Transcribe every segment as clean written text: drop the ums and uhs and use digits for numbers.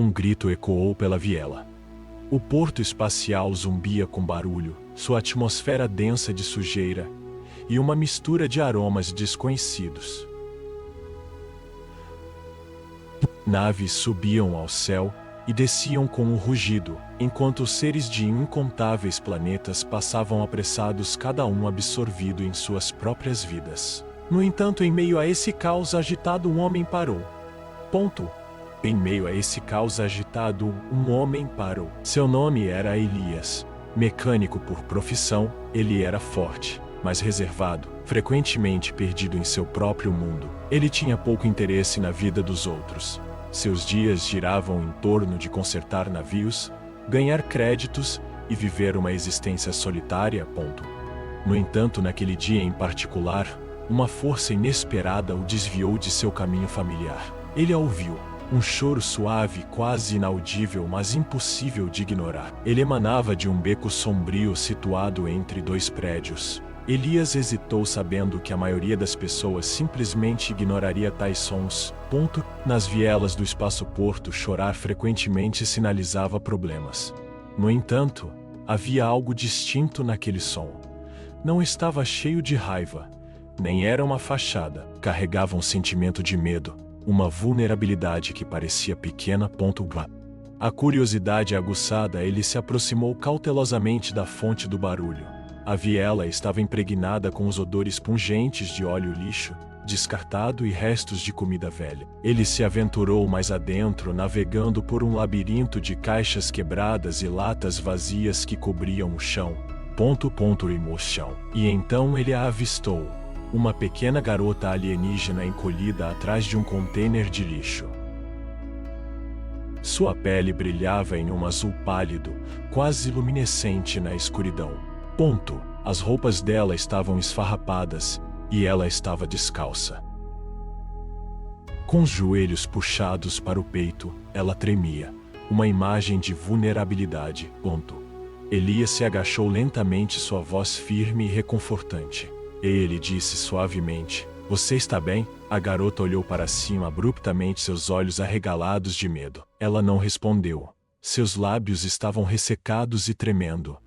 Um grito ecoou pela viela. O porto espacial zumbia com barulho, sua atmosfera densa de sujeira e uma mistura de aromas desconhecidos. Naves subiam ao céu e desciam com um rugido, enquanto os seres de incontáveis planetas passavam apressados, cada um absorvido em suas próprias vidas. No entanto, em meio a esse caos agitado, um homem parou. Ponto. Em meio a esse caos agitado, um homem parou. Seu nome era Elias. Mecânico por profissão, ele era forte, mas reservado, frequentemente perdido em seu próprio mundo. Ele tinha pouco interesse na vida dos outros. Seus dias giravam em torno de consertar navios, ganhar créditos e viver uma existência solitária. Ponto. No entanto, naquele dia em particular, uma força inesperada o desviou de seu caminho familiar. Ele a ouviu. Um choro suave, quase inaudível, mas impossível de ignorar. Ele emanava de um beco sombrio situado entre dois prédios. Elias hesitou, sabendo que a maioria das pessoas simplesmente ignoraria tais sons. Ponto. Nas vielas do espaço-porto, chorar frequentemente sinalizava problemas. No entanto, havia algo distinto naquele som. Não estava cheio de raiva, nem era uma fachada. Carregava um sentimento de medo, uma vulnerabilidade que parecia pequena. A curiosidade aguçada, ele se aproximou cautelosamente da fonte do barulho. A viela estava impregnada com os odores pungentes de óleo lixo, descartado e restos de comida velha. Ele se aventurou mais adentro, navegando por um labirinto de caixas quebradas e latas vazias que cobriam o chão. E então ele a avistou. Uma pequena garota alienígena encolhida atrás de um container de lixo. Sua pele brilhava em um azul pálido, quase luminescente na escuridão. As roupas dela estavam esfarrapadas e ela estava descalça. Com os joelhos puxados para o peito, ela tremia, uma imagem de vulnerabilidade. Elias se agachou lentamente, sua voz firme e reconfortante. Ele disse suavemente: "Você está bem?" A garota olhou para cima abruptamente, seus olhos arregalados de medo. Ela não respondeu. Seus lábios estavam ressecados e tremendo.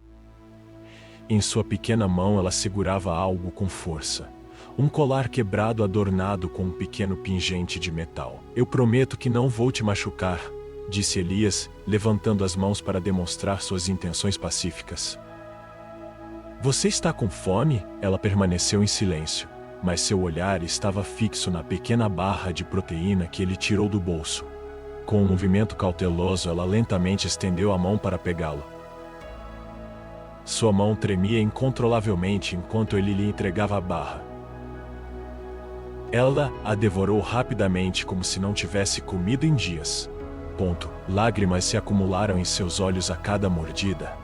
Em sua pequena mão ela segurava algo com força. Um colar quebrado adornado com um pequeno pingente de metal. "Eu prometo que não vou te machucar", disse Elias, levantando as mãos para demonstrar suas intenções pacíficas. "Você está com fome?" Ela permaneceu em silêncio, mas seu olhar estava fixo na pequena barra de proteína que ele tirou do bolso. Com um movimento cauteloso, ela lentamente estendeu a mão para pegá-lo. Sua mão tremia incontrolavelmente enquanto ele lhe entregava a barra. Ela a devorou rapidamente, como se não tivesse comido em dias. Lágrimas se acumularam em seus olhos a cada mordida.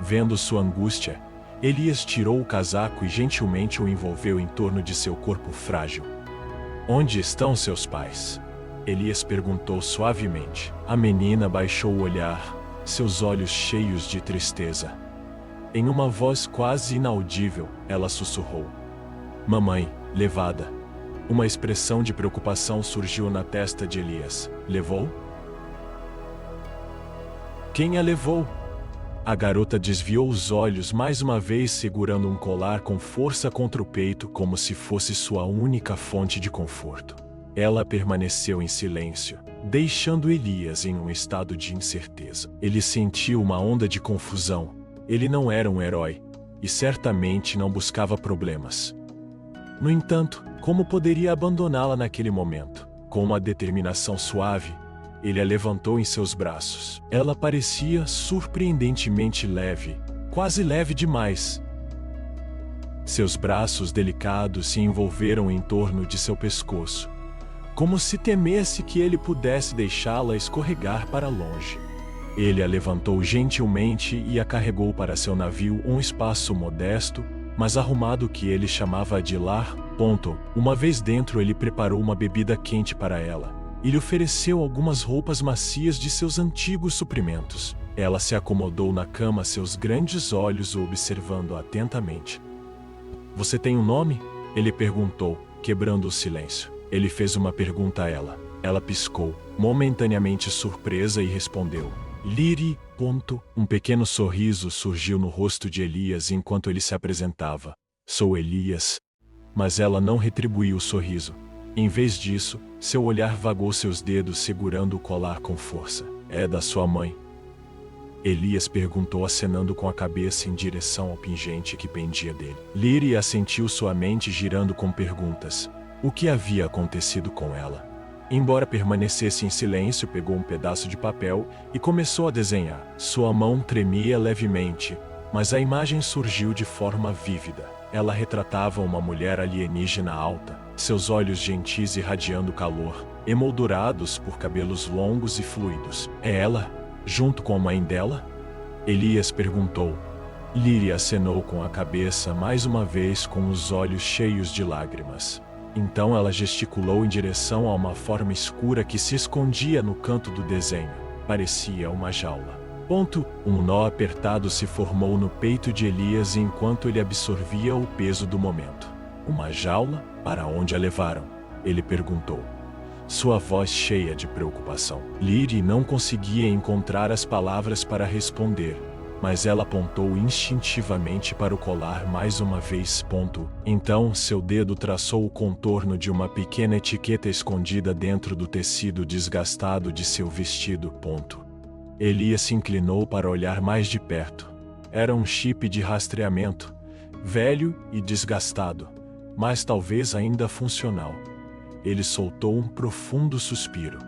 Vendo sua angústia, Elias tirou o casaco e gentilmente o envolveu em torno de seu corpo frágil. "Onde estão seus pais?" Elias perguntou suavemente. A menina baixou o olhar, seus olhos cheios de tristeza. Em uma voz quase inaudível, ela sussurrou: "Mamãe, levada." Uma expressão de preocupação surgiu na testa de Elias. "Levou? Quem a levou?" A garota desviou os olhos mais uma vez, segurando um colar com força contra o peito, como se fosse sua única fonte de conforto. Ela permaneceu em silêncio, deixando Elias em um estado de incerteza. Ele sentiu uma onda de confusão. Ele não era um herói, e certamente não buscava problemas. No entanto, como poderia abandoná-la naquele momento? Com uma determinação suave, ele a levantou em seus braços. Ela parecia surpreendentemente leve, quase leve demais. Seus braços delicados se envolveram em torno de seu pescoço, como se temesse que ele pudesse deixá-la escorregar para longe. Ele a levantou gentilmente e a carregou para seu navio, um espaço modesto, mas arrumado que ele chamava de lar. Uma vez dentro, ele preparou uma bebida quente para ela. E lhe ofereceu algumas roupas macias de seus antigos suprimentos. Ela se acomodou na cama, seus grandes olhos o observando atentamente. "Você tem um nome?" ele perguntou, quebrando o silêncio. Ele fez uma pergunta a ela. Ela piscou, momentaneamente surpresa, e respondeu: Liri. Um pequeno sorriso surgiu no rosto de Elias enquanto ele se apresentava. Sou Elias. Mas ela não retribuiu o sorriso. Em vez disso, seu olhar vagou seus dedos segurando o colar com força. É da sua mãe? Elias perguntou, acenando com a cabeça em direção ao pingente que pendia dele. Liri assentiu, sua mente girando com perguntas. O que havia acontecido com ela? Embora permanecesse em silêncio, pegou um pedaço de papel e começou a desenhar. Sua mão tremia levemente, mas a imagem surgiu de forma vívida. Ela retratava uma mulher alienígena alta, seus olhos gentis irradiando calor, emoldurados por cabelos longos e fluidos. É ela, junto com a mãe dela? Elias perguntou. Liri acenou com a cabeça mais uma vez, com os olhos cheios de lágrimas. Então ela gesticulou em direção a uma forma escura que se escondia no canto do desenho. Parecia uma jaula. Um nó apertado se formou no peito de Elias enquanto ele absorvia o peso do momento. Uma jaula? Para onde a levaram? Ele perguntou, sua voz cheia de preocupação. Liri não conseguia encontrar as palavras para responder, mas ela apontou instintivamente para o colar mais uma vez. Então, seu dedo traçou o contorno de uma pequena etiqueta escondida dentro do tecido desgastado de seu vestido. Elias se inclinou para olhar mais de perto. Era um chip de rastreamento, velho e desgastado, mas talvez ainda funcional. Ele soltou um profundo suspiro.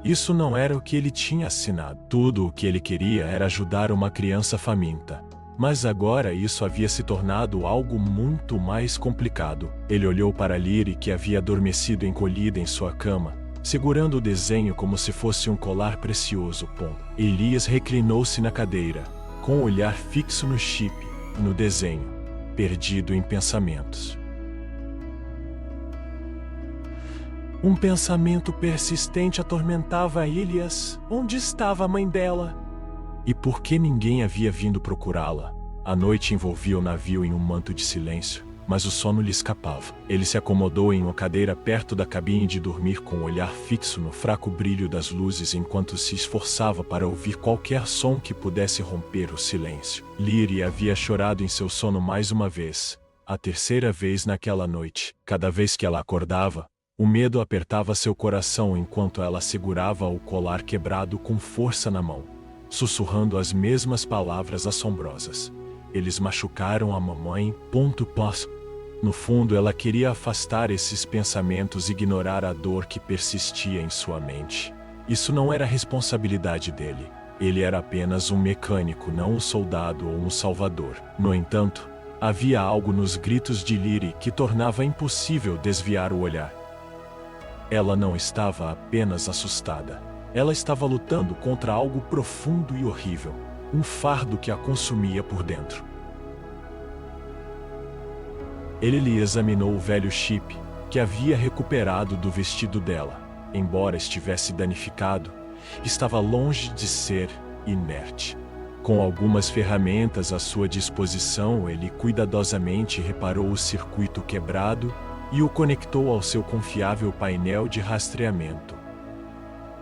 Isso não era o que ele tinha assinado. Tudo o que ele queria era ajudar uma criança faminta. Mas agora isso havia se tornado algo muito mais complicado. Ele olhou para Liri, que havia adormecido encolhida em sua cama, segurando o desenho como se fosse um colar precioso. Elias reclinou-se na cadeira, com o olhar fixo no chip, no desenho, perdido em pensamentos. Um pensamento persistente atormentava Elias. Onde estava a mãe dela? E por que ninguém havia vindo procurá-la? A noite envolvia o navio em um manto de silêncio, mas o sono lhe escapava. Ele se acomodou em uma cadeira perto da cabine de dormir, com o olhar fixo no fraco brilho das luzes enquanto se esforçava para ouvir qualquer som que pudesse romper o silêncio. Liri havia chorado em seu sono mais uma vez, a terceira vez naquela noite. Cada vez que ela acordava, o medo apertava seu coração enquanto ela segurava o colar quebrado com força na mão, sussurrando as mesmas palavras assombrosas. Eles machucaram a mamãe. No fundo, ela queria afastar esses pensamentos e ignorar a dor que persistia em sua mente. Isso não era responsabilidade dele. Ele era apenas um mecânico, não um soldado ou um salvador. No entanto, havia algo nos gritos de Liri que tornava impossível desviar o olhar. Ela não estava apenas assustada. Ela estava lutando contra algo profundo e horrível, um fardo que a consumia por dentro. Ele lhe examinou o velho chip, que havia recuperado do vestido dela. Embora estivesse danificado, estava longe de ser inerte. Com algumas ferramentas à sua disposição, ele cuidadosamente reparou o circuito quebrado e o conectou ao seu confiável painel de rastreamento.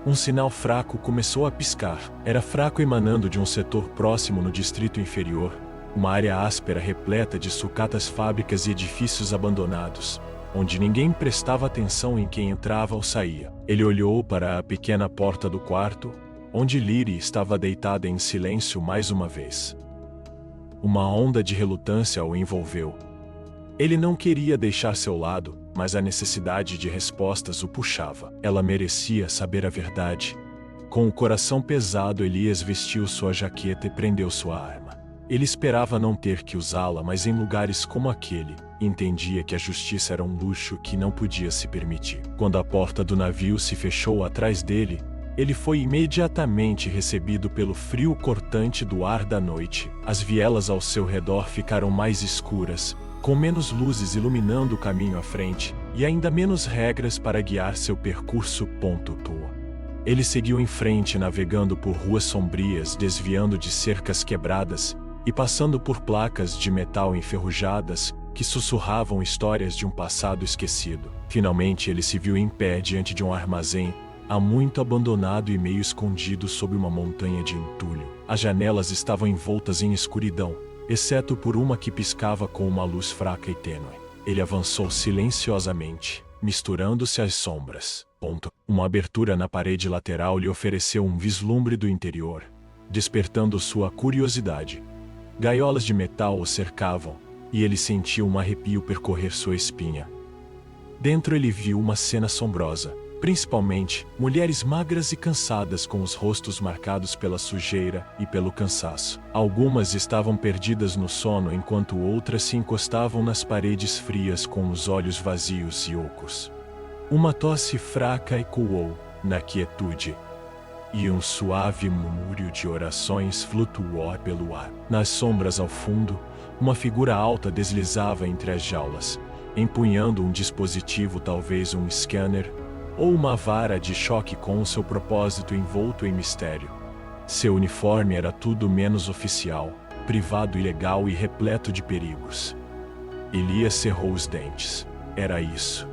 Um sinal fraco começou a piscar. Era fraco, emanando de um setor próximo no distrito inferior, uma área áspera repleta de sucatas, fábricas e edifícios abandonados, onde ninguém prestava atenção em quem entrava ou saía. Ele olhou para a pequena porta do quarto, onde Liri estava deitada em silêncio mais uma vez. Uma onda de relutância o envolveu. Ele não queria deixar seu lado, mas a necessidade de respostas o puxava. Ela merecia saber a verdade. Com o coração pesado, Elias vestiu sua jaqueta e prendeu sua arma. Ele esperava não ter que usá-la, mas em lugares como aquele, entendia que a justiça era um luxo que não podia se permitir. Quando a porta do navio se fechou atrás dele, ele foi imediatamente recebido pelo frio cortante do ar da noite. As vielas ao seu redor ficaram mais escuras, com menos luzes iluminando o caminho à frente, e ainda menos regras para guiar seu percurso. Ele seguiu em frente, navegando por ruas sombrias, desviando de cercas quebradas e passando por placas de metal enferrujadas, que sussurravam histórias de um passado esquecido. Finalmente ele se viu em pé diante de um armazém, há muito abandonado e meio escondido sob uma montanha de entulho. As janelas estavam envoltas em escuridão, exceto por uma que piscava com uma luz fraca e tênue. Ele avançou silenciosamente, misturando-se às sombras. Uma abertura na parede lateral lhe ofereceu um vislumbre do interior, despertando sua curiosidade. Gaiolas de metal o cercavam, e ele sentiu um arrepio percorrer sua espinha. Dentro ele viu uma cena assombrosa, principalmente mulheres magras e cansadas com os rostos marcados pela sujeira e pelo cansaço. Algumas estavam perdidas no sono enquanto outras se encostavam nas paredes frias com os olhos vazios e ocos. Uma tosse fraca ecoou na quietude, e um suave murmúrio de orações flutuou pelo ar. Nas sombras ao fundo, uma figura alta deslizava entre as jaulas, empunhando um dispositivo, talvez um scanner, ou uma vara de choque com seu propósito envolto em mistério. Seu uniforme era tudo menos oficial, privado, ilegal e repleto de perigos. Elias cerrou os dentes. Era isso.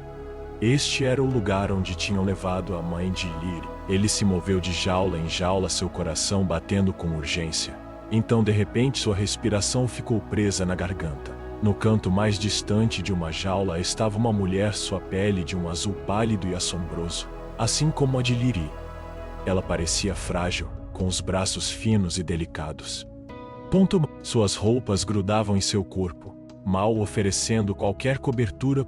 Este era o lugar onde tinham levado a mãe de Liri. Ele se moveu de jaula em jaula, seu coração batendo com urgência. Então, de repente, sua respiração ficou presa na garganta. No canto mais distante de uma jaula estava uma mulher, sua pele de um azul pálido e assombroso, assim como a de Liri. Ela parecia frágil, com os braços finos e delicados. Suas roupas grudavam em seu corpo, mal oferecendo qualquer cobertura.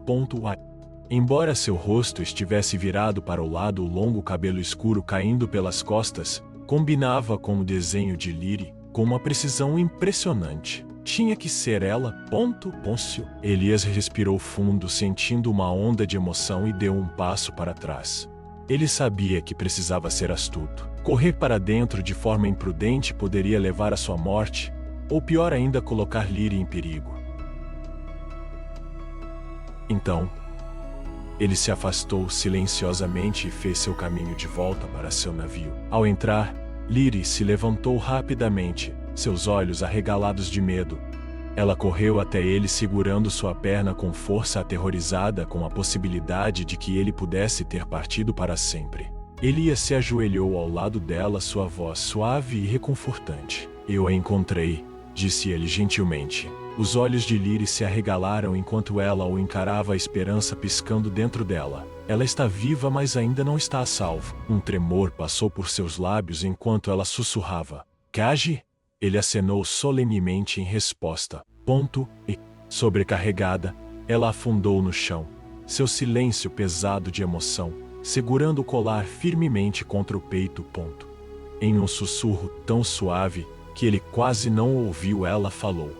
Embora seu rosto estivesse virado para o lado, o longo cabelo escuro caindo pelas costas combinava com o desenho de Liri com uma precisão impressionante. Tinha que ser ela. Elias respirou fundo, sentindo uma onda de emoção, e deu um passo para trás. Ele sabia que precisava ser astuto. Correr para dentro de forma imprudente poderia levar à sua morte, ou pior ainda, colocar Liri em perigo. Então, ele se afastou silenciosamente e fez seu caminho de volta para seu navio. Ao entrar, Liri se levantou rapidamente, seus olhos arregalados de medo. Ela correu até ele segurando sua perna com força, aterrorizada com a possibilidade de que ele pudesse ter partido para sempre. Elias se ajoelhou ao lado dela, sua voz suave e reconfortante. "Eu a encontrei", disse ele gentilmente. Os olhos de Liri se arregalaram enquanto ela o encarava, a esperança piscando dentro dela. Ela está viva, mas ainda não está a salvo. Um tremor passou por seus lábios enquanto ela sussurrava. "Kaji?" Ele acenou solenemente em resposta. E, sobrecarregada, ela afundou no chão, seu silêncio pesado de emoção, segurando o colar firmemente contra o peito. Em um sussurro tão suave que ele quase não ouviu, ela falou.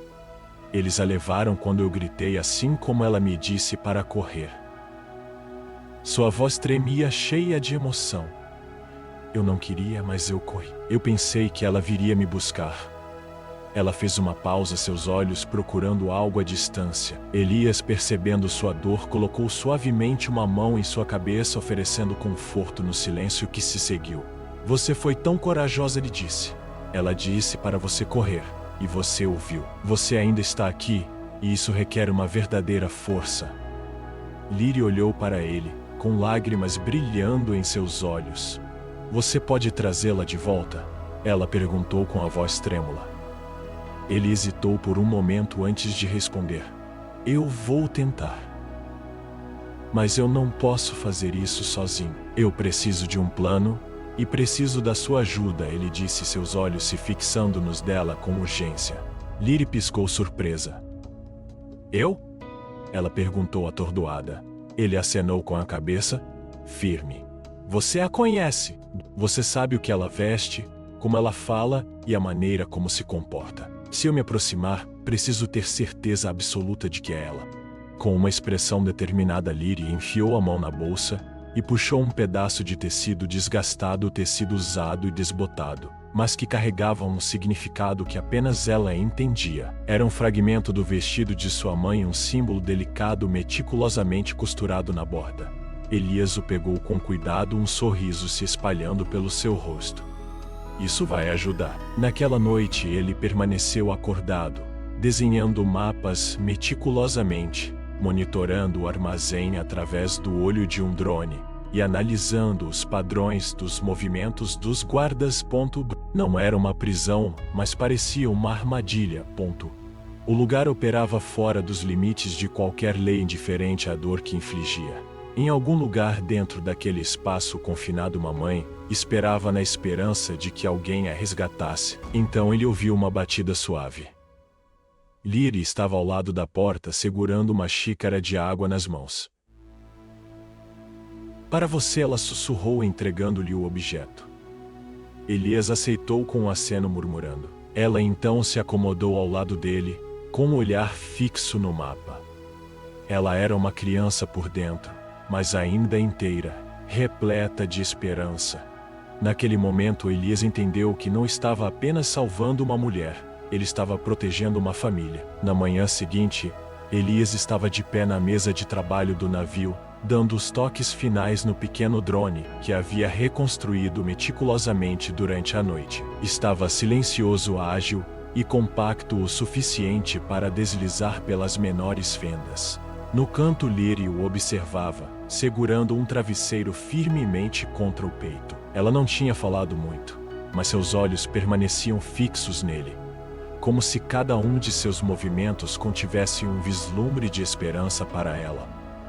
"Eles a levaram quando eu gritei, assim como ela me disse para correr." Sua voz tremia, cheia de emoção. "Eu não queria, mas eu corri. Eu pensei que ela viria me buscar." Ela fez uma pausa, seus olhos procurando algo à distância. Elias, percebendo sua dor, colocou suavemente uma mão em sua cabeça, oferecendo conforto no silêncio que se seguiu. "Você foi tão corajosa", ele disse. "Ela disse para você correr. E você ouviu. Você ainda está aqui, e isso requer uma verdadeira força." Liri olhou para ele, com lágrimas brilhando em seus olhos. "Você pode trazê-la de volta?" ela perguntou com a voz trêmula. Ele hesitou por um momento antes de responder. "Eu vou tentar. Mas eu não posso fazer isso sozinho. Eu preciso de um plano, e preciso da sua ajuda", ele disse, seus olhos se fixando nos dela com urgência. Liri piscou surpresa. "Eu?" ela perguntou atordoada. Ele acenou com a cabeça, firme. "Você a conhece. Você sabe o que ela veste, como ela fala e a maneira como se comporta. Se eu me aproximar, preciso ter certeza absoluta de que é ela." Com uma expressão determinada, Liri enfiou a mão na bolsa e puxou um pedaço de tecido desgastado, tecido usado e desbotado, mas que carregava um significado que apenas ela entendia. Era um fragmento do vestido de sua mãe, um símbolo delicado meticulosamente costurado na borda. Elias o pegou com cuidado, um sorriso se espalhando pelo seu rosto. "Isso vai ajudar." Naquela noite ele permaneceu acordado, desenhando mapas meticulosamente, monitorando o armazém através do olho de um drone e analisando os padrões dos movimentos dos guardas. Não era uma prisão, mas parecia uma armadilha. O lugar operava fora dos limites de qualquer lei indiferente à dor que infligia. Em algum lugar dentro daquele espaço confinado, uma mãe esperava na esperança de que alguém a resgatasse. Então ele ouviu uma batida suave. Lyrie estava ao lado da porta segurando uma xícara de água nas mãos. Para você, ela sussurrou, entregando-lhe o objeto. Elias aceitou com um aceno, murmurando. Ela então se acomodou ao lado dele, com um olhar fixo no mapa. Ela era uma criança por dentro, mas ainda inteira, repleta de esperança. Naquele momento, Elias entendeu que não estava apenas salvando uma mulher, ele estava protegendo uma família. Na manhã seguinte, Elias estava de pé na mesa de trabalho do navio, dando os toques finais no pequeno drone que havia reconstruído meticulosamente durante a noite. Estava silencioso, ágil e compacto o suficiente para deslizar pelas menores fendas. No canto, Lyrie o observava, segurando um travesseiro firmemente contra o peito. Ela não tinha falado muito, mas seus olhos permaneciam fixos nele, como se cada um de seus movimentos contivesse um vislumbre de esperança para ela.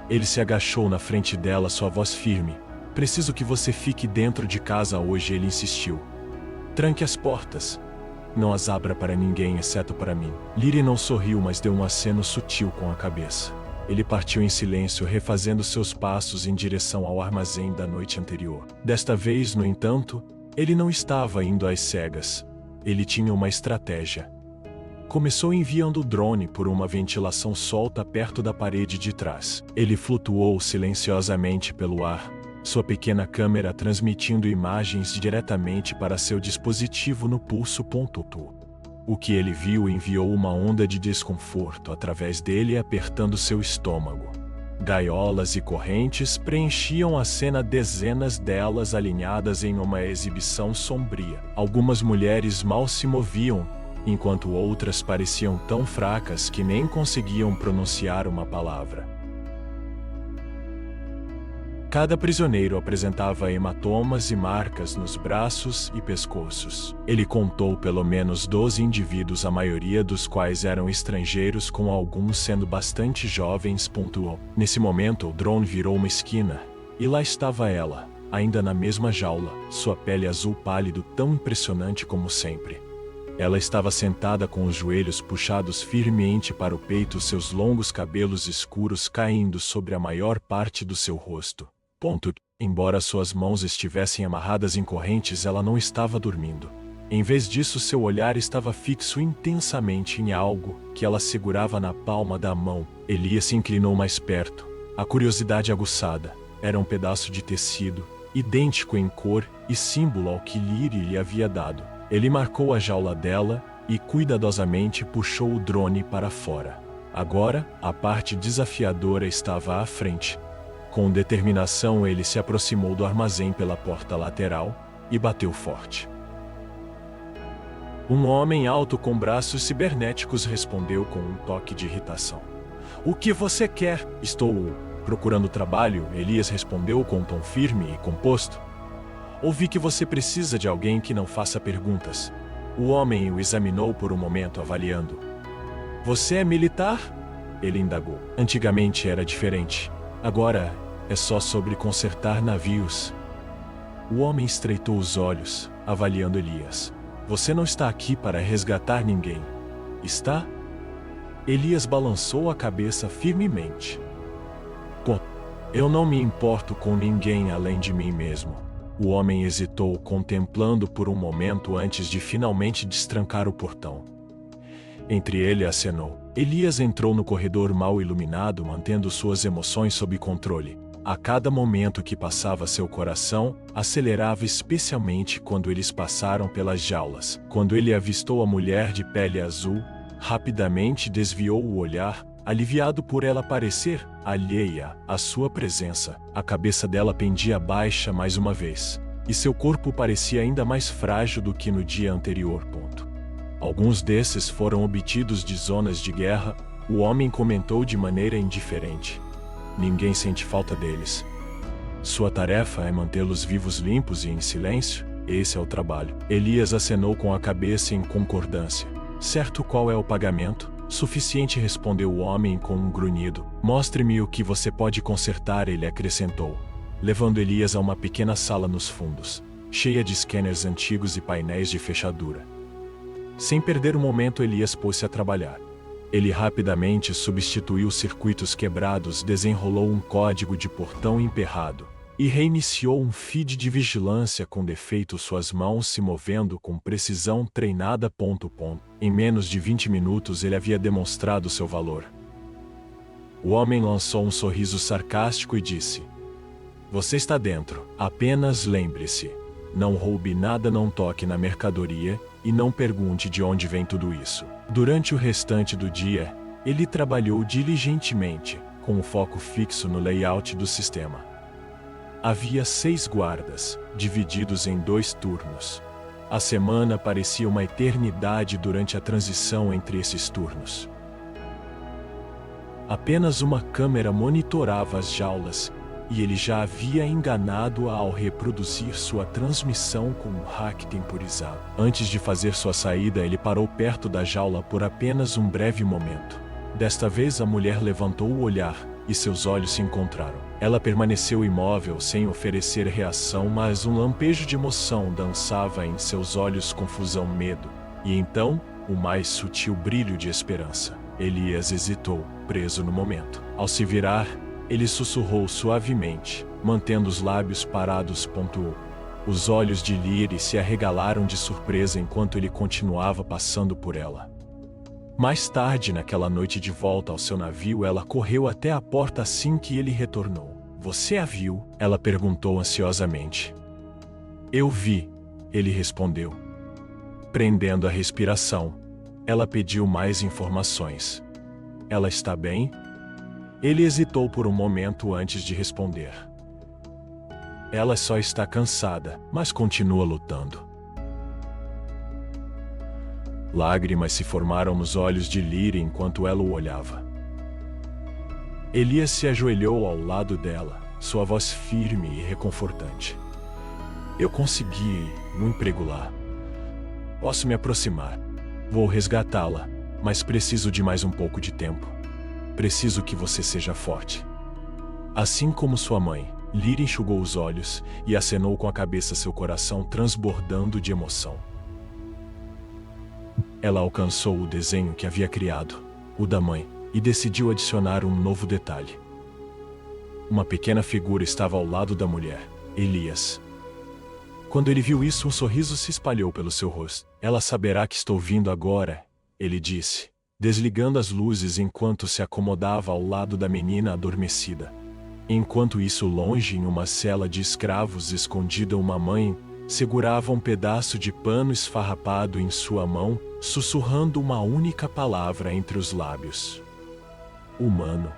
Ele se agachou na frente dela, sua voz firme. Preciso que você fique dentro de casa hoje, ele insistiu. Tranque as portas. Não as abra para ninguém, exceto para mim. Lyrie não sorriu, mas deu um aceno sutil com a cabeça. Ele partiu em silêncio, refazendo seus passos em direção ao armazém da noite anterior. Desta vez, no entanto, ele não estava indo às cegas. Ele tinha uma estratégia. Começou enviando o drone por uma ventilação solta perto da parede de trás. Ele flutuou silenciosamente pelo ar, sua pequena câmera transmitindo imagens diretamente para seu dispositivo no pulso. O que ele viu enviou uma onda de desconforto através dele, apertando seu estômago. Gaiolas e correntes preenchiam a cena, dezenas delas alinhadas em uma exibição sombria. Algumas mulheres mal se moviam, enquanto outras pareciam tão fracas que nem conseguiam pronunciar uma palavra. Cada prisioneiro apresentava hematomas e marcas nos braços e pescoços. Ele contou pelo menos 12 indivíduos, a maioria dos quais eram estrangeiros, com alguns sendo bastante jovens. Nesse momento, o drone virou uma esquina, e lá estava ela, ainda na mesma jaula, sua pele azul pálido, tão impressionante como sempre. Ela estava sentada com os joelhos puxados firmemente para o peito, seus longos cabelos escuros caindo sobre a maior parte do seu rosto. Embora suas mãos estivessem amarradas em correntes, ela não estava dormindo. Em vez disso, seu olhar estava fixo intensamente em algo que ela segurava na palma da mão. Elias se inclinou mais perto, a curiosidade aguçada. Era um pedaço de tecido, idêntico em cor e símbolo ao que Lyrie lhe havia dado. Ele marcou a jaula dela e cuidadosamente puxou o drone para fora. Agora, a parte desafiadora estava à frente. Com determinação, ele se aproximou do armazém pela porta lateral e bateu forte. Um homem alto com braços cibernéticos respondeu com um toque de irritação. O que você quer? Estou procurando trabalho, Elias respondeu com um tom firme e composto. Ouvi que você precisa de alguém que não faça perguntas. O homem o examinou por um momento, avaliando. Você é militar? Ele indagou. Antigamente era diferente. Agora é só sobre consertar navios. O homem estreitou os olhos, avaliando Elias. Você não está aqui para resgatar ninguém, está? Elias balançou a cabeça firmemente. Eu não me importo com ninguém além de mim mesmo. O homem hesitou, contemplando por um momento antes de finalmente destrancar o portão. Entre ele acenou. Elias entrou no corredor mal iluminado, mantendo suas emoções sob controle. A cada momento que passava, seu coração acelerava, especialmente quando eles passaram pelas jaulas. Quando ele avistou a mulher de pele azul, rapidamente desviou o olhar, aliviado por ela parecer alheia à sua presença. A cabeça dela pendia baixa mais uma vez, e seu corpo parecia ainda mais frágil do que no dia anterior. Alguns desses foram obtidos de zonas de guerra, o homem comentou de maneira indiferente. Ninguém sente falta deles. Sua tarefa é mantê-los vivos, limpos e em silêncio. Esse é o trabalho. Elias acenou com a cabeça em concordância. Certo, qual é o pagamento? Suficiente, respondeu o homem com um grunhido. Mostre-me o que você pode consertar, ele acrescentou, levando Elias a uma pequena sala nos fundos, cheia de scanners antigos e painéis de fechadura. Sem perder um momento, Elias pôs-se a trabalhar. Ele rapidamente substituiu circuitos quebrados, desenrolou um código de portão emperrado e reiniciou um feed de vigilância com defeito, suas mãos se movendo com precisão treinada. Em menos de 20 minutos ele havia demonstrado seu valor. O homem lançou um sorriso sarcástico e disse: "Você está dentro. Apenas lembre-se, não roube nada, não toque na mercadoria e não pergunte de onde vem tudo isso." Durante o restante do dia, ele trabalhou diligentemente, com um foco fixo no layout do sistema. Havia 6 guardas, divididos em 2 turnos. A semana parecia uma eternidade durante a transição entre esses turnos. Apenas uma câmera monitorava as jaulas, e ele já havia enganado-a ao reproduzir sua transmissão com um hack temporizado. Antes de fazer sua saída, ele parou perto da jaula por apenas um breve momento. Desta vez a mulher levantou o olhar, e seus olhos se encontraram. Ela permaneceu imóvel sem oferecer reação, mas um lampejo de emoção dançava em seus olhos, confusão, medo, e então, o mais sutil brilho de esperança. Elias hesitou, preso no momento. Ao se virar, ele sussurrou suavemente, mantendo os lábios parados. Os olhos de Lyre se arregalaram de surpresa enquanto ele continuava passando por ela. Mais tarde, naquela noite, de volta ao seu navio, ela correu até a porta assim que ele retornou. "Você a viu?" ela perguntou ansiosamente. "Eu vi", ele respondeu. Prendendo a respiração, ela pediu mais informações. "Ela está bem?" Ele hesitou por um momento antes de responder. "Ela só está cansada, mas continua lutando." Lágrimas se formaram nos olhos de Lyre enquanto ela o olhava. Elias se ajoelhou ao lado dela, sua voz firme e reconfortante. "Eu consegui um emprego lá. Posso me aproximar. Vou resgatá-la, mas preciso de mais um pouco de tempo. Preciso que você seja forte." Assim como sua mãe, Lyre enxugou os olhos e acenou com a cabeça, seu coração transbordando de emoção. Ela alcançou o desenho que havia criado, o da mãe, e decidiu adicionar um novo detalhe. Uma pequena figura estava ao lado da mulher, Elias. Quando ele viu isso, um sorriso se espalhou pelo seu rosto. "Ela saberá que estou vindo agora", ele disse, desligando as luzes enquanto se acomodava ao lado da menina adormecida. Enquanto isso, longe em uma cela de escravos escondida, uma mãe segurava um pedaço de pano esfarrapado em sua mão, sussurrando uma única palavra entre os lábios: "Humano."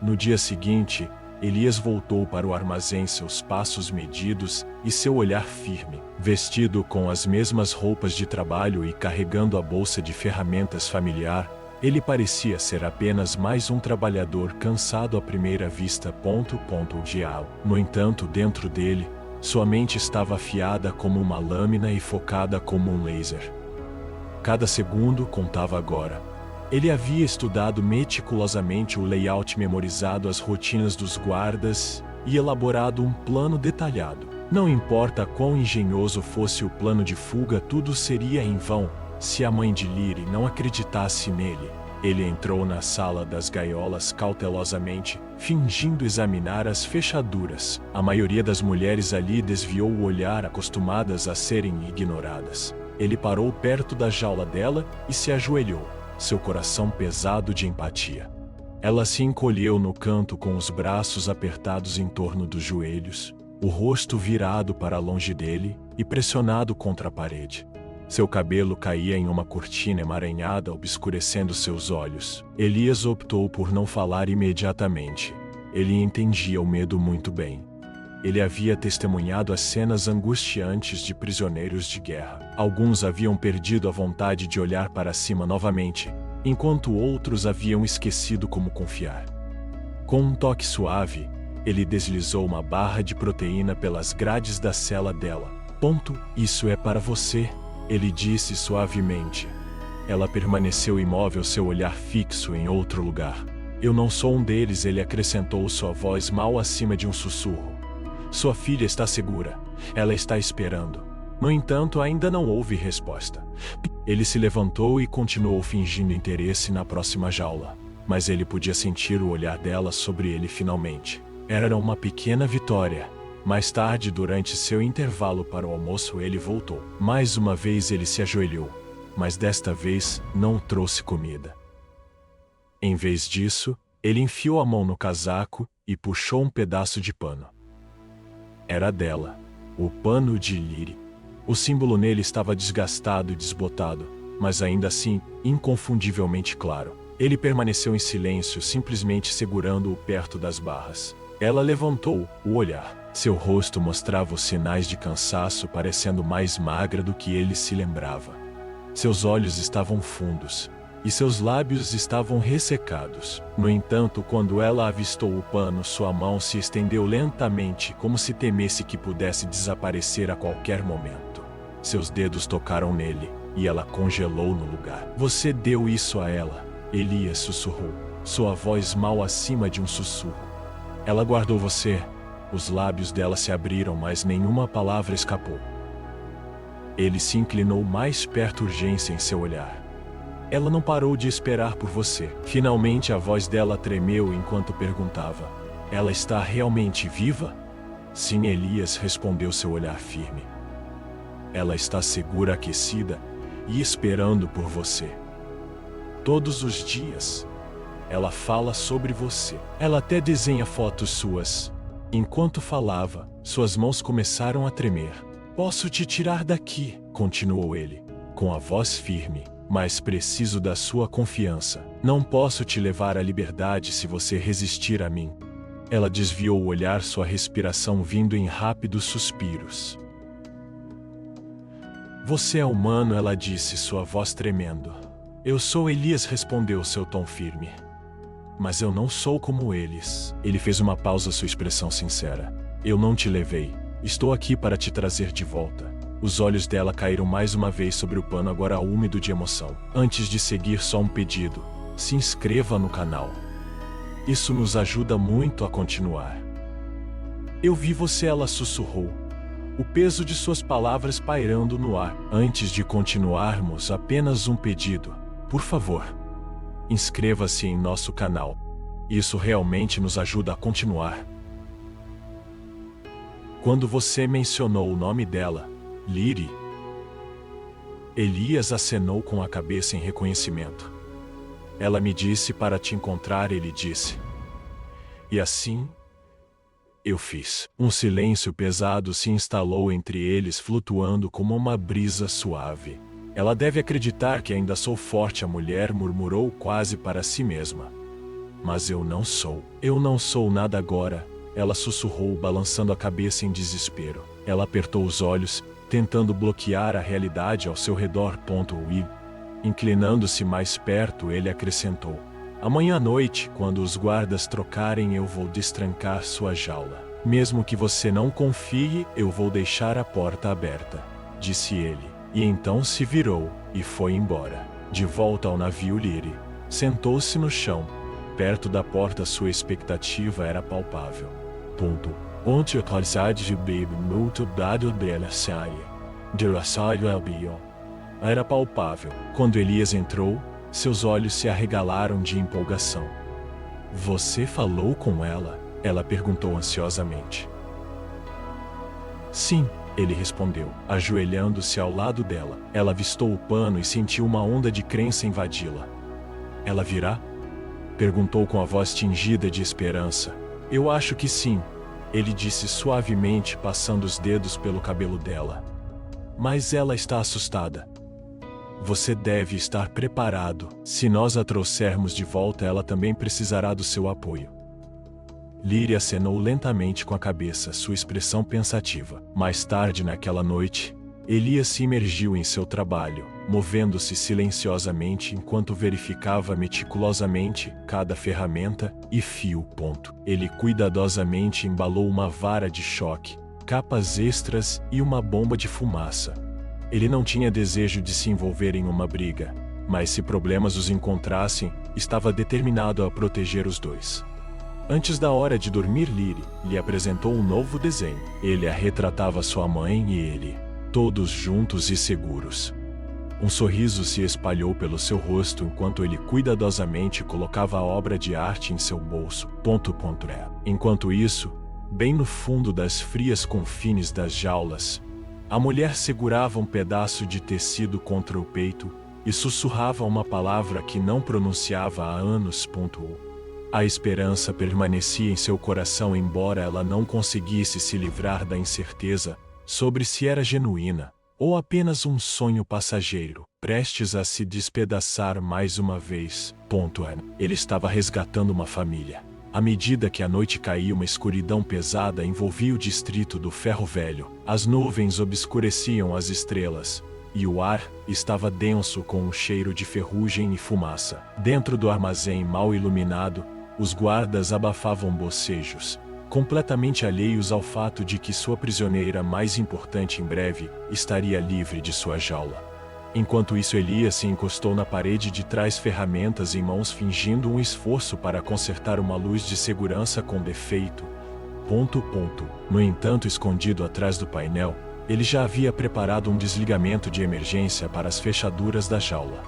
No dia seguinte, Elias voltou para o armazém, seus passos medidos e seu olhar firme. Vestido com as mesmas roupas de trabalho e carregando a bolsa de ferramentas familiar, ele parecia ser apenas mais um trabalhador cansado à primeira vista. No entanto, dentro dele, sua mente estava afiada como uma lâmina e focada como um laser. Cada segundo contava agora. Ele havia estudado meticulosamente o layout, memorizado as rotinas dos guardas e elaborado um plano detalhado. Não importa quão engenhoso fosse o plano de fuga, tudo seria em vão se a mãe de Lyre não acreditasse nele. Ele entrou na sala das gaiolas cautelosamente, fingindo examinar as fechaduras. A maioria das mulheres ali desviou o olhar, acostumadas a serem ignoradas. Ele parou perto da jaula dela e se ajoelhou, seu coração pesado de empatia. Ela se encolheu no canto com os braços apertados em torno dos joelhos, o rosto virado para longe dele e pressionado contra a parede. Seu cabelo caía em uma cortina emaranhada, obscurecendo seus olhos. Elias optou por não falar imediatamente. Ele entendia o medo muito bem. Ele havia testemunhado as cenas angustiantes de prisioneiros de guerra. Alguns haviam perdido a vontade de olhar para cima novamente, enquanto outros haviam esquecido como confiar. Com um toque suave, ele deslizou uma barra de proteína pelas grades da cela dela. Isso é para você, ele disse suavemente. Ela permaneceu imóvel, seu olhar fixo em outro lugar. Eu não sou um deles, ele acrescentou, sua voz mal acima de um sussurro. Sua filha está segura. Ela está esperando. No entanto, ainda não houve resposta. Ele se levantou e continuou fingindo interesse na próxima jaula. Mas ele podia sentir o olhar dela sobre ele finalmente. Era uma pequena vitória. Mais tarde, durante seu intervalo para o almoço, ele voltou. Mais uma vez ele se ajoelhou. Mas desta vez não trouxe comida. Em vez disso, ele enfiou a mão no casaco e puxou um pedaço de pano. Era dela, o pano de Lyrie. O símbolo nele estava desgastado e desbotado, mas ainda assim, inconfundivelmente claro. Ele permaneceu em silêncio, simplesmente segurando-o perto das barras. Ela levantou o olhar. Seu rosto mostrava os sinais de cansaço, parecendo mais magra do que ele se lembrava. Seus olhos estavam fundos, e seus lábios estavam ressecados. No entanto, quando ela avistou o pano, sua mão se estendeu lentamente, como se temesse que pudesse desaparecer a qualquer momento. Seus dedos tocaram nele, e ela congelou no lugar. Você deu isso a ela, Elias sussurrou, sua voz mal acima de um sussurro. Ela guardou você. Os lábios dela se abriram, mas nenhuma palavra escapou. Ele se inclinou mais perto, urgência em seu olhar. Ela não parou de esperar por você. Finalmente a voz dela tremeu enquanto perguntava: ela está realmente viva? Sim, Elias respondeu, seu olhar firme. Ela está segura, aquecida e esperando por você. Todos os dias, ela fala sobre você. Ela até desenha fotos suas. Enquanto falava, suas mãos começaram a tremer. Posso te tirar daqui, continuou ele, com a voz firme. Mas preciso da sua confiança. Não posso te levar à liberdade se você resistir a mim. Ela desviou o olhar, sua respiração vindo em rápidos suspiros. Você é humano, ela disse, sua voz tremendo. Eu sou, Elias respondeu, seu tom firme. Mas eu não sou como eles. Ele fez uma pausa, sua expressão sincera. Eu não te levei. Estou aqui para te trazer de volta. Os olhos dela caíram mais uma vez sobre o pano, agora úmido de emoção. Antes de seguir, só um pedido. Se inscreva no canal. Isso nos ajuda muito a continuar. Eu vi você, ela sussurrou. O peso de suas palavras pairando no ar. Antes de continuarmos, apenas um pedido. Por favor, inscreva-se em nosso canal. Isso realmente nos ajuda a continuar. Quando você mencionou o nome dela, Lyrie, Elias acenou com a cabeça em reconhecimento. Ela me disse para te encontrar, ele disse. E assim, eu fiz. Um silêncio pesado se instalou entre eles, flutuando como uma brisa suave. Ela deve acreditar que ainda sou forte, a mulher murmurou quase para si mesma. Mas eu não sou. Eu não sou nada agora, ela sussurrou, balançando a cabeça em desespero. Ela apertou os olhos, tentando bloquear a realidade ao seu redor. E, inclinando-se mais perto, ele acrescentou: amanhã à noite, quando os guardas trocarem, eu vou destrancar sua jaula. Mesmo que você não confie, eu vou deixar a porta aberta, disse ele. E então se virou e foi embora. De volta ao navio, Lyrie sentou-se no chão, perto da porta. Sua expectativa era palpável. Onde a qualidade de baby muito dado dela sai. Era palpável. Quando Elias entrou, seus olhos se arregalaram de empolgação. Você falou com ela? Ela perguntou ansiosamente. Sim, ele respondeu, ajoelhando-se ao lado dela. Ela avistou o pano e sentiu uma onda de crença invadi-la. Ela virá? Perguntou com a voz tingida de esperança. Eu acho que sim, ele disse suavemente, passando os dedos pelo cabelo dela. Mas ela está assustada. Você deve estar preparado. Se nós a trouxermos de volta, ela também precisará do seu apoio. Lyria acenou lentamente com a cabeça, sua expressão pensativa. Mais tarde naquela noite, Elias se imergiu em seu trabalho, movendo-se silenciosamente enquanto verificava meticulosamente cada ferramenta e fio. Ele cuidadosamente embalou uma vara de choque, capas extras e uma bomba de fumaça. Ele não tinha desejo de se envolver em uma briga, mas se problemas os encontrassem, estava determinado a proteger os dois. Antes da hora de dormir, Lyria lhe apresentou um novo desenho. Ele a retratava sua mãe e ele, todos juntos e seguros. Um sorriso se espalhou pelo seu rosto enquanto ele cuidadosamente colocava a obra de arte em seu bolso. Enquanto isso, bem no fundo das frias confins das jaulas, a mulher segurava um pedaço de tecido contra o peito e sussurrava uma palavra que não pronunciava há anos. A esperança permanecia em seu coração, embora ela não conseguisse se livrar da incerteza sobre se era genuína ou apenas um sonho passageiro, prestes a se despedaçar mais uma vez. Ele estava resgatando uma família. À medida que a noite caía, uma escuridão pesada envolvia o distrito do Ferro Velho. As nuvens obscureciam as estrelas, e o ar estava denso com um cheiro de ferrugem e fumaça. Dentro do armazém mal iluminado, os guardas abafavam bocejos, completamente alheios ao fato de que sua prisioneira mais importante em breve estaria livre de sua jaula. Enquanto isso, Elias se encostou na parede de trás, ferramentas em mãos, fingindo um esforço para consertar uma luz de segurança com defeito. No entanto, escondido atrás do painel, ele já havia preparado um desligamento de emergência para as fechaduras da jaula.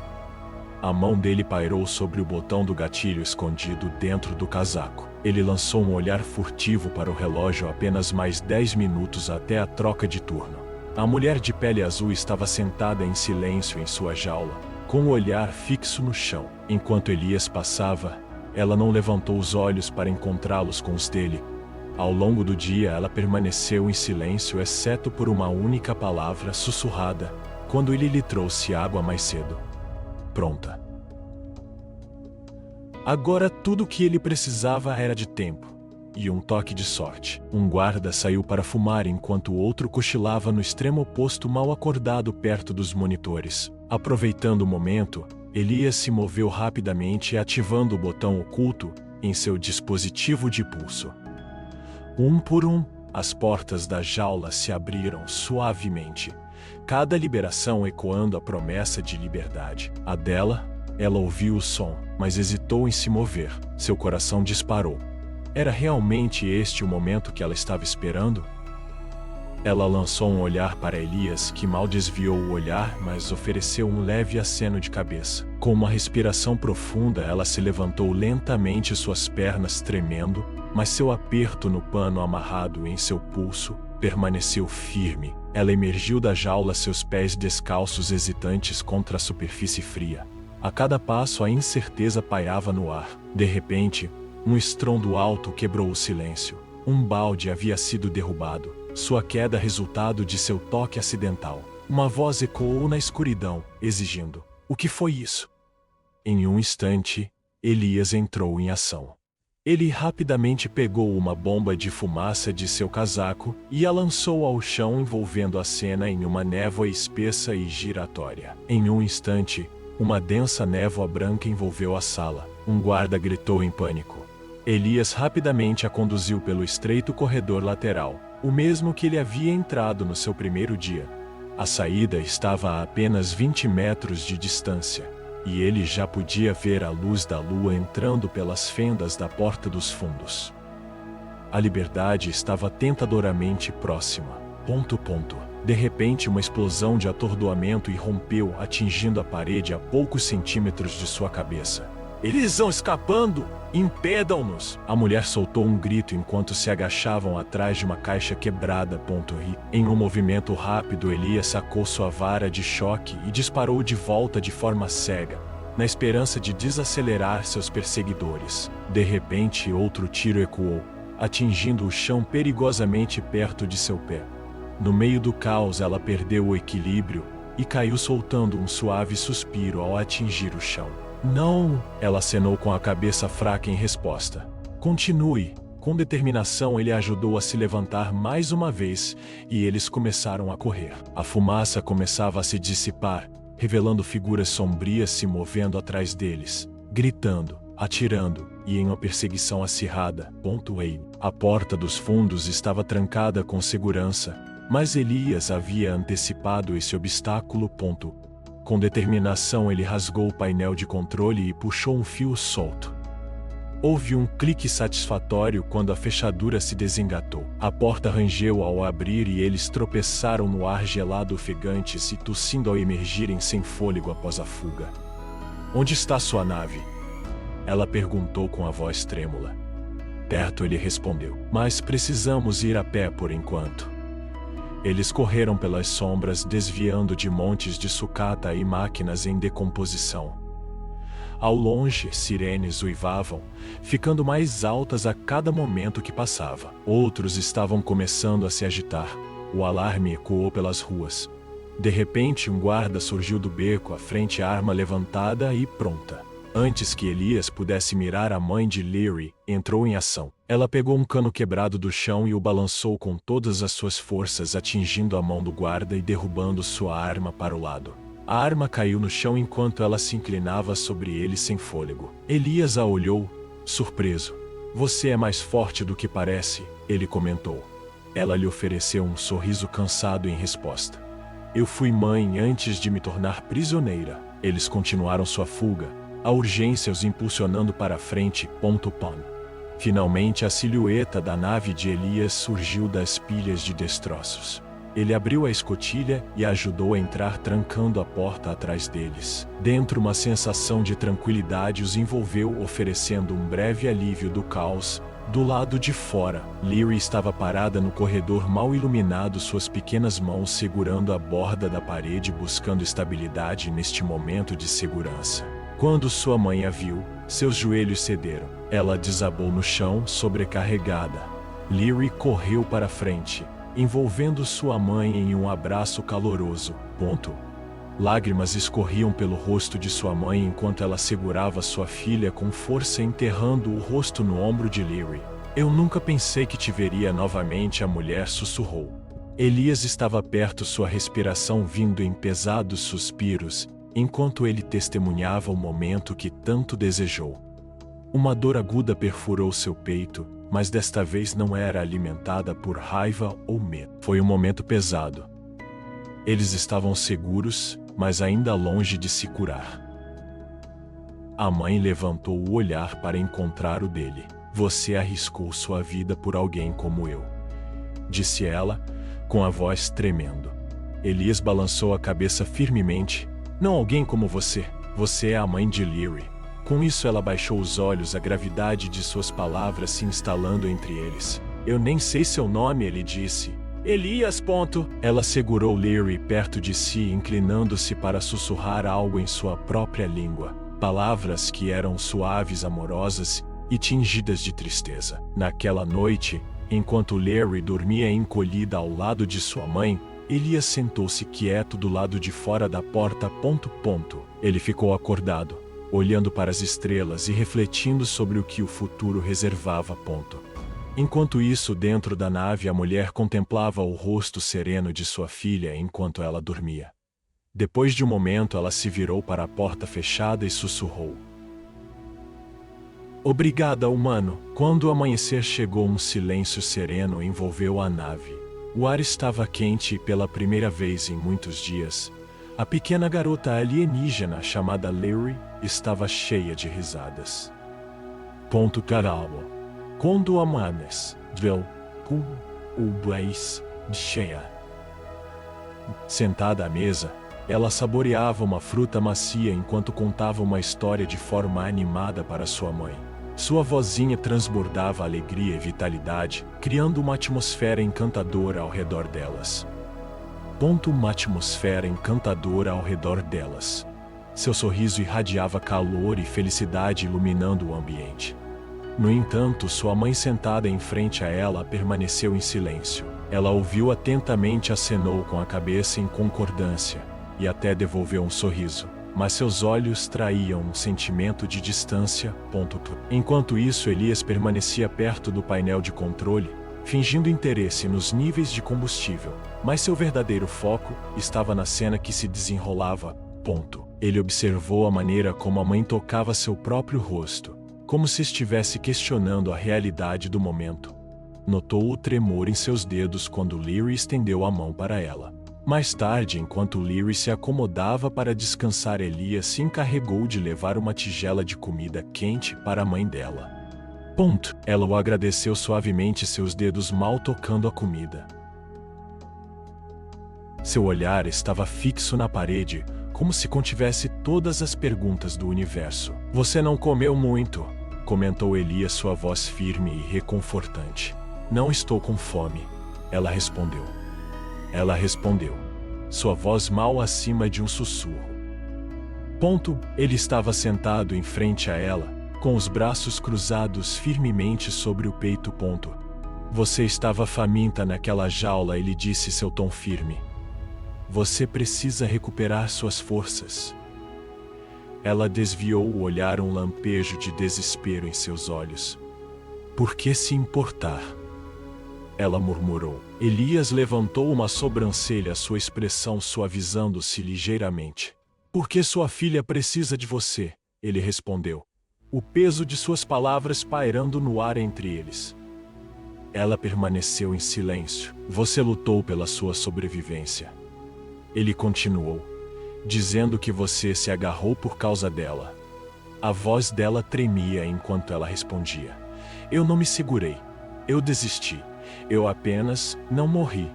A mão dele pairou sobre o botão do gatilho escondido dentro do casaco. Ele lançou um olhar furtivo para o relógio, apenas mais 10 minutos até a troca de turno. A mulher de pele azul estava sentada em silêncio em sua jaula, com o olhar fixo no chão. Enquanto Elias passava, ela não levantou os olhos para encontrá-los com os dele. Ao longo do dia, ela permaneceu em silêncio, exceto por uma única palavra sussurrada, quando ele lhe trouxe água mais cedo. Pronta. Agora tudo o que ele precisava era de tempo e um toque de sorte. Um guarda saiu para fumar enquanto o outro cochilava no extremo oposto, mal acordado perto dos monitores. Aproveitando o momento, Elias se moveu rapidamente, ativando o botão oculto em seu dispositivo de pulso. Um por um, as portas da jaula se abriram suavemente, cada liberação ecoando a promessa de liberdade. A dela, ela ouviu o som, mas hesitou em se mover. Seu coração disparou. Era realmente este o momento que ela estava esperando? Ela lançou um olhar para Elias, que mal desviou o olhar, mas ofereceu um leve aceno de cabeça. Com uma respiração profunda, ela se levantou lentamente, suas pernas tremendo, mas seu aperto no pano amarrado em seu pulso permaneceu firme. Ela emergiu da jaula, seus pés descalços hesitantes contra a superfície fria. A cada passo, a incerteza pairava no ar. De repente, um estrondo alto quebrou o silêncio. Um balde havia sido derrubado, sua queda resultado de seu toque acidental. Uma voz ecoou na escuridão, exigindo: "O que foi isso?" Em um instante, Elias entrou em ação. Ele rapidamente pegou uma bomba de fumaça de seu casaco e a lançou ao chão, envolvendo a cena em uma névoa espessa e giratória. Em um instante, uma densa névoa branca envolveu a sala. Um guarda gritou em pânico. Elias rapidamente a conduziu pelo estreito corredor lateral, o mesmo que ele havia entrado no seu primeiro dia. A saída estava a apenas 20 metros de distância, e ele já podia ver a luz da lua entrando pelas fendas da porta dos fundos. A liberdade estava tentadoramente próxima. De repente, uma explosão de atordoamento irrompeu, atingindo a parede a poucos centímetros de sua cabeça. "Eles estão escapando! Impedam-nos!" A mulher soltou um grito enquanto se agachavam atrás de uma caixa quebrada. Em um movimento rápido, Elias sacou sua vara de choque e disparou de volta de forma cega, na esperança de desacelerar seus perseguidores. De repente, outro tiro ecoou, atingindo o chão perigosamente perto de seu pé. No meio do caos, ela perdeu o equilíbrio e caiu, soltando um suave suspiro ao atingir o chão. "Não!" Ela acenou com a cabeça fraca em resposta. "Continue, Com determinação, ele a ajudou a se levantar mais uma vez, e eles começaram a correr. A fumaça começava a se dissipar, revelando figuras sombrias se movendo atrás deles, gritando, atirando, e em uma perseguição acirrada. A porta dos fundos estava trancada com segurança, mas Elias havia antecipado esse obstáculo. Com determinação, ele rasgou o painel de controle e puxou um fio solto. Houve um clique satisfatório quando a fechadura se desengatou. A porta rangeu ao abrir e eles tropeçaram no ar gelado ofegantes e tossindo ao emergirem sem fôlego após a fuga. "Onde está sua nave?" ela perguntou com a voz trêmula. "Perto", ele respondeu. "Mas precisamos ir a pé por enquanto." Eles correram pelas sombras, desviando de montes de sucata e máquinas em decomposição. Ao longe, sirenes uivavam, ficando mais altas a cada momento que passava. Outros estavam começando a se agitar. O alarme ecoou pelas ruas. De repente, um guarda surgiu do beco à frente, a arma levantada e pronta. Antes que Elias pudesse mirar, a mãe de Leary entrou em ação. Ela pegou um cano quebrado do chão e o balançou com todas as suas forças, atingindo a mão do guarda e derrubando sua arma para o lado. A arma caiu no chão enquanto ela se inclinava sobre ele sem fôlego. Elias a olhou, surpreso. "Você é mais forte do que parece", ele comentou. Ela lhe ofereceu um sorriso cansado em resposta. "Eu fui mãe antes de me tornar prisioneira." Eles continuaram sua fuga, a urgência os impulsionando para a frente. Finalmente, a silhueta da nave de Elias surgiu das pilhas de destroços. Ele abriu a escotilha e a ajudou a entrar, trancando a porta atrás deles. Dentro, uma sensação de tranquilidade os envolveu, oferecendo um breve alívio do caos. Do lado de fora, Leary estava parada no corredor mal iluminado, suas pequenas mãos segurando a borda da parede, buscando estabilidade neste momento de segurança. Quando sua mãe a viu, seus joelhos cederam. Ela desabou no chão, sobrecarregada. Leary correu para frente, envolvendo sua mãe em um abraço caloroso. Lágrimas escorriam pelo rosto de sua mãe enquanto ela segurava sua filha com força, enterrando o rosto no ombro de Leary. "Eu nunca pensei que te veria novamente", a mulher sussurrou. Elias estava perto, sua respiração vindo em pesados suspiros, enquanto ele testemunhava o momento que tanto desejou. Uma dor aguda perfurou seu peito, mas desta vez não era alimentada por raiva ou medo. Foi um momento pesado. Eles estavam seguros, mas ainda longe de se curar. A mãe levantou o olhar para encontrar o dele. "Você arriscou sua vida por alguém como eu", disse ela, com a voz tremendo. Elias balançou a cabeça firmemente. "Não alguém como você. Você é a mãe de Leary." Com isso, ela baixou os olhos, a gravidade de suas palavras se instalando entre eles. "Eu nem sei seu nome", ele disse. "Elias. Ela segurou Leary perto de si, inclinando-se para sussurrar algo em sua própria língua. Palavras que eram suaves, amorosas e tingidas de tristeza. Naquela noite, enquanto Leary dormia encolhida ao lado de sua mãe, Elias sentou-se quieto do lado de fora da porta. Ele ficou acordado, olhando para as estrelas e refletindo sobre o que o futuro reservava. Enquanto isso, dentro da nave, a mulher contemplava o rosto sereno de sua filha enquanto ela dormia. Depois de um momento, ela se virou para a porta fechada e sussurrou: "Obrigada, humano." Quando o amanhecer chegou, um silêncio sereno envolveu a nave. O ar estava quente e, pela primeira vez em muitos dias, a pequena garota alienígena chamada Leary estava cheia de risadas. Quando amanheceu, o Blaze cheia. Sentada à mesa, ela saboreava uma fruta macia enquanto contava uma história de forma animada para sua mãe. Sua vozinha transbordava alegria e vitalidade, criando uma atmosfera encantadora ao redor delas. Uma atmosfera encantadora ao redor delas. Seu sorriso irradiava calor e felicidade, iluminando o ambiente. No entanto, sua mãe, sentada em frente a ela, permaneceu em silêncio. Ela ouviu atentamente, acenou com a cabeça em concordância, e até devolveu um sorriso, mas seus olhos traíam um sentimento de distância. Enquanto isso, Elias permanecia perto do painel de controle, fingindo interesse nos níveis de combustível, mas seu verdadeiro foco estava na cena que se desenrolava. Ele observou a maneira como a mãe tocava seu próprio rosto, como se estivesse questionando a realidade do momento. Notou o tremor em seus dedos quando Leary estendeu a mão para ela. Mais tarde, enquanto Leary se acomodava para descansar, Elias se encarregou de levar uma tigela de comida quente para a mãe dela. Ela o agradeceu suavemente, seus dedos mal tocando a comida. Seu olhar estava fixo na parede, como se contivesse todas as perguntas do universo. Você não comeu muito, comentou Elias, sua voz firme e reconfortante. Não estou com fome, ela respondeu. Sua voz mal acima de um sussurro. Ele estava sentado em frente a ela, com os braços cruzados firmemente sobre o peito. Você estava faminta naquela jaula, ele disse, seu tom firme. Você precisa recuperar suas forças. Ela desviou o olhar, um lampejo de desespero em seus olhos. Por que se importar? Ela murmurou. Elias levantou uma sobrancelha, sua expressão suavizando-se ligeiramente. Porque sua filha precisa de você, ele respondeu, o peso de suas palavras pairando no ar entre eles. Ela permaneceu em silêncio. Você lutou pela sua sobrevivência. Ele continuou, dizendo que você se agarrou por causa dela. A voz dela tremia enquanto ela respondia. Eu não me segurei. Eu desisti. Eu apenas não morri.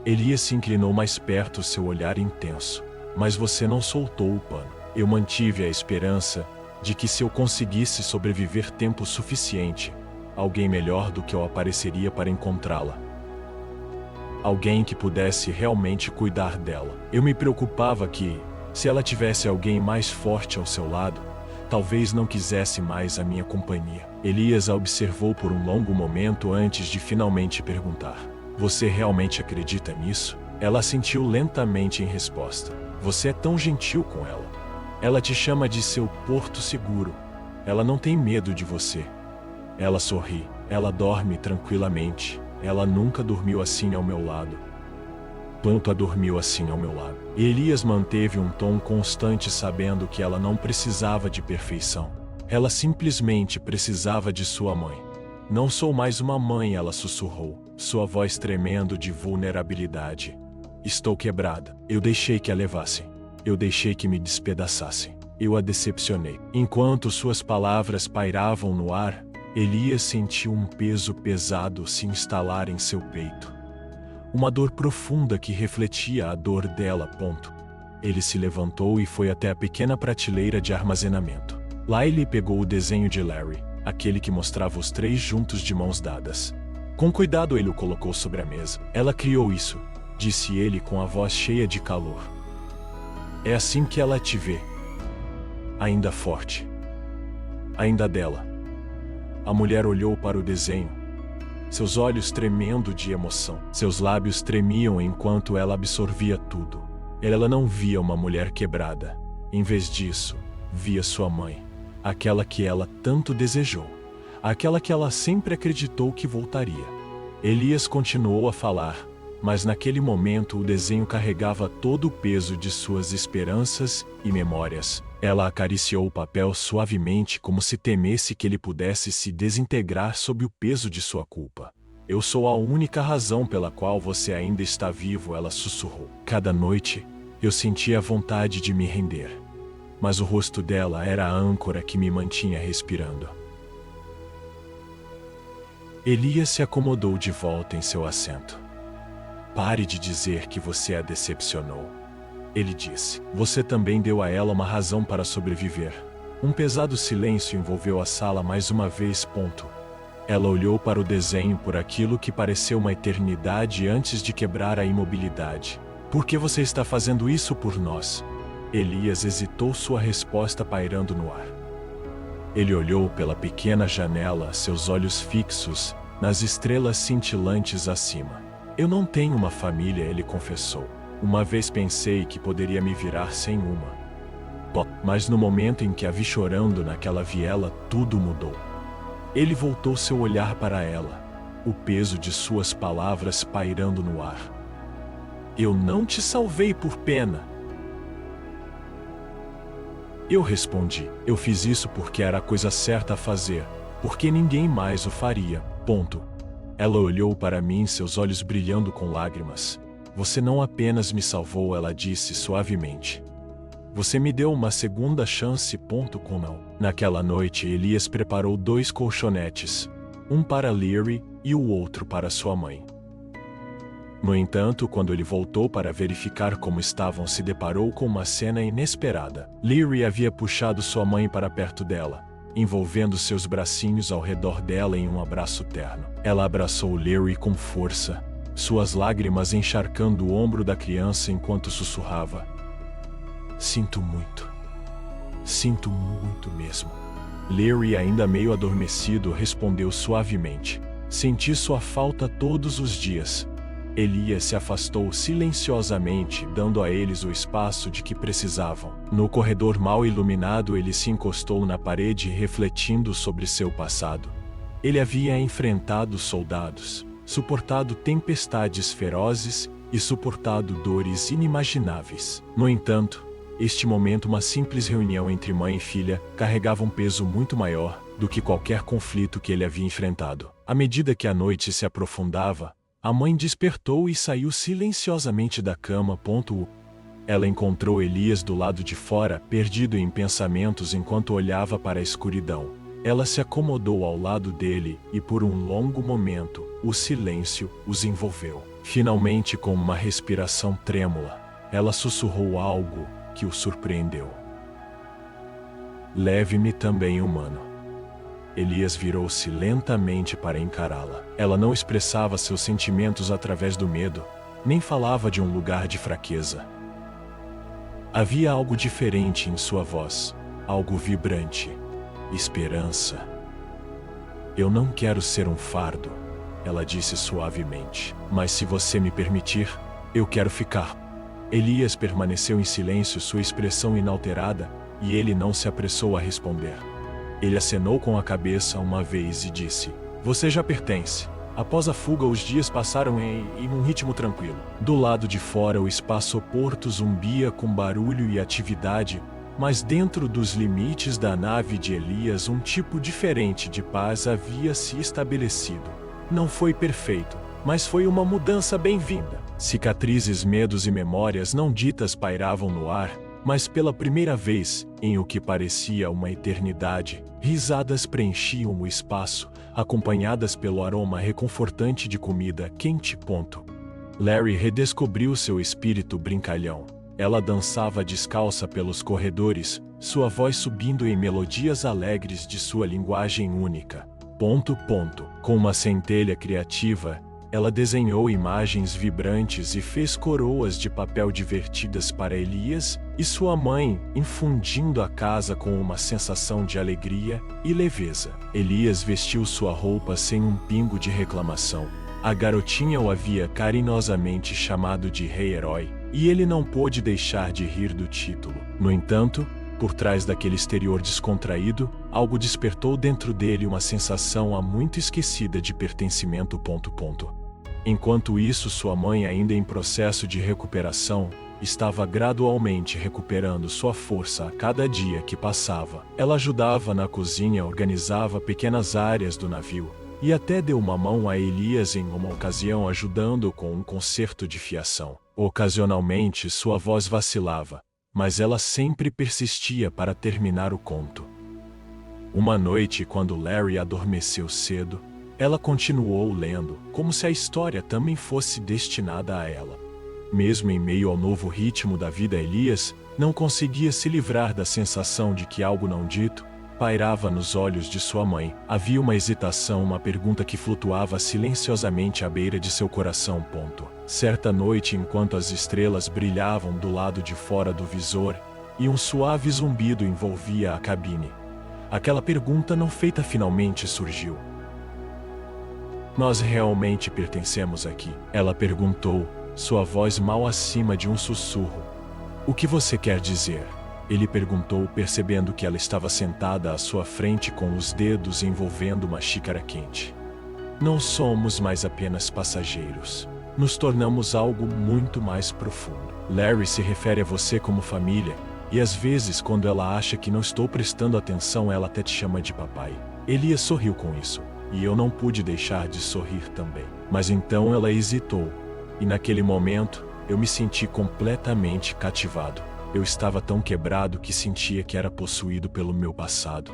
Elias se inclinou mais perto, seu olhar intenso. Mas você não soltou o pano. Eu mantive a esperança de que, se eu conseguisse sobreviver tempo suficiente, alguém melhor do que eu apareceria para encontrá-la. Alguém que pudesse realmente cuidar dela. Eu me preocupava que, se ela tivesse alguém mais forte ao seu lado, talvez não quisesse mais a minha companhia. Elias a observou por um longo momento antes de finalmente perguntar. Você realmente acredita nisso? Ela assentiu lentamente em resposta. Você é tão gentil com ela. Ela te chama de seu porto seguro. Ela não tem medo de você. Ela sorri. Ela dorme tranquilamente. Ela nunca dormiu assim ao meu lado. Dormiu assim ao meu lado. Elias manteve um tom constante, sabendo que ela não precisava de perfeição. Ela simplesmente precisava de sua mãe. Não sou mais uma mãe, ela sussurrou, sua voz tremendo de vulnerabilidade. Estou quebrada. Eu deixei que a levassem. Eu deixei que me despedaçassem. Eu a decepcionei. Enquanto suas palavras pairavam no ar, Elias sentiu um peso pesado se instalar em seu peito. Uma dor profunda que refletia a dor dela. Ele se levantou e foi até a pequena prateleira de armazenamento. Lá ele pegou o desenho de Larry, aquele que mostrava os três juntos de mãos dadas. Com cuidado ele o colocou sobre a mesa. Ela criou isso, disse ele com a voz cheia de calor. É assim que ela te vê. Ainda forte. Ainda dela. A mulher olhou para o desenho, seus olhos tremendo de emoção. Seus lábios tremiam enquanto ela absorvia tudo. Ela não via uma mulher quebrada. Em vez disso, via sua mãe, aquela que ela tanto desejou, aquela que ela sempre acreditou que voltaria. Elias continuou a falar, mas naquele momento o desenho carregava todo o peso de suas esperanças e memórias. Ela acariciou o papel suavemente, como se temesse que ele pudesse se desintegrar sob o peso de sua culpa. Eu sou a única razão pela qual você ainda está vivo, ela sussurrou. Cada noite, eu sentia a vontade de me render. Mas o rosto dela era a âncora que me mantinha respirando. Elias se acomodou de volta em seu assento. Pare de dizer que você a decepcionou. Ele disse. Você também deu a ela uma razão para sobreviver. Um pesado silêncio envolveu a sala mais uma vez. Ela olhou para o desenho por aquilo que pareceu uma eternidade antes de quebrar a imobilidade. Por que você está fazendo isso por nós? Elias hesitou, sua resposta pairando no ar. Ele olhou pela pequena janela, seus olhos fixos nas estrelas cintilantes acima. Eu não tenho uma família, ele confessou. Uma vez pensei que poderia me virar sem uma. Mas no momento em que a vi chorando naquela viela, tudo mudou. Ele voltou seu olhar para ela, o peso de suas palavras pairando no ar. Eu não te salvei por pena. Eu respondi, eu fiz isso porque era a coisa certa a fazer, porque ninguém mais o faria. Ela olhou para mim, seus olhos brilhando com lágrimas. Você não apenas me salvou, ela disse suavemente. Você me deu uma segunda chance. Naquela noite, Elias preparou 2 colchonetes, um para Leary e o outro para sua mãe. No entanto, quando ele voltou para verificar como estavam, se deparou com uma cena inesperada. Leary havia puxado sua mãe para perto dela, envolvendo seus bracinhos ao redor dela em um abraço terno. Ela abraçou Leary com força, suas lágrimas encharcando o ombro da criança enquanto sussurrava. Sinto muito mesmo. Leary, ainda meio adormecido, respondeu suavemente. Senti sua falta todos os dias. Elias se afastou silenciosamente, dando a eles o espaço de que precisavam. No corredor mal iluminado, ele se encostou na parede, refletindo sobre seu passado. Ele havia enfrentado soldados, suportado tempestades ferozes e suportado dores inimagináveis. No entanto, este momento, uma simples reunião entre mãe e filha, carregava um peso muito maior do que qualquer conflito que ele havia enfrentado. À medida que a noite se aprofundava, a mãe despertou e saiu silenciosamente da cama. Ela encontrou Elias do lado de fora, perdido em pensamentos enquanto olhava para a escuridão. Ela se acomodou ao lado dele e por um longo momento, o silêncio os envolveu. Finalmente, com uma respiração trêmula, ela sussurrou algo que o surpreendeu. Leve-me também, humano. Elias virou-se lentamente para encará-la. Ela não expressava seus sentimentos através do medo, nem falava de um lugar de fraqueza. Havia algo diferente em sua voz, algo vibrante, esperança. Eu não quero ser um fardo, ela disse suavemente, mas se você me permitir, eu quero ficar. Elias permaneceu em silêncio, sua expressão inalterada, e ele não se apressou a responder. Ele acenou com a cabeça uma vez e disse, você já pertence. Após a fuga, os dias passaram em um ritmo tranquilo. Do lado de fora, o espaço-porto zumbia com barulho e atividade, mas dentro dos limites da nave de Elias, um tipo diferente de paz havia se estabelecido. Não foi perfeito, mas foi uma mudança bem-vinda. Cicatrizes, medos e memórias não ditas pairavam no ar, mas pela primeira vez, em o que parecia uma eternidade, risadas preenchiam o espaço, acompanhadas pelo aroma reconfortante de comida quente. Larry redescobriu seu espírito brincalhão. Ela dançava descalça pelos corredores, sua voz subindo em melodias alegres de sua linguagem única. Com uma centelha criativa, ela desenhou imagens vibrantes e fez coroas de papel divertidas para Elias e sua mãe, infundindo a casa com uma sensação de alegria e leveza. Elias vestiu sua roupa sem um pingo de reclamação. A garotinha o havia carinhosamente chamado de rei-herói, e ele não pôde deixar de rir do título. No entanto, por trás daquele exterior descontraído, algo despertou dentro dele uma sensação há muito esquecida de pertencimento. Enquanto isso, sua mãe, ainda em processo de recuperação, estava gradualmente recuperando sua força a cada dia que passava. Ela ajudava na cozinha, organizava pequenas áreas do navio, e até deu uma mão a Elias em uma ocasião, ajudando com um concerto de fiação. Ocasionalmente, sua voz vacilava, mas ela sempre persistia para terminar o conto. Uma noite, quando Larry adormeceu cedo, ela continuou lendo, como se a história também fosse destinada a ela. Mesmo em meio ao novo ritmo da vida, Elias não conseguia se livrar da sensação de que algo não dito pairava nos olhos de sua mãe. Havia uma hesitação, uma pergunta que flutuava silenciosamente à beira de seu coração. Certa noite, enquanto as estrelas brilhavam do lado de fora do visor e um suave zumbido envolvia a cabine, aquela pergunta não feita finalmente surgiu. Nós realmente pertencemos aqui? Ela perguntou, sua voz mal acima de um sussurro. O que você quer dizer? Ele perguntou, percebendo que ela estava sentada à sua frente com os dedos envolvendo uma xícara quente. Não somos mais apenas passageiros. Nos tornamos algo muito mais profundo. Larry se refere a você como família, e às vezes, quando ela acha que não estou prestando atenção, ela até te chama de papai. Elias sorriu com isso, e eu não pude deixar de sorrir também. Mas então ela hesitou, e naquele momento, eu me senti completamente cativado. Eu estava tão quebrado que sentia que era possuído pelo meu passado.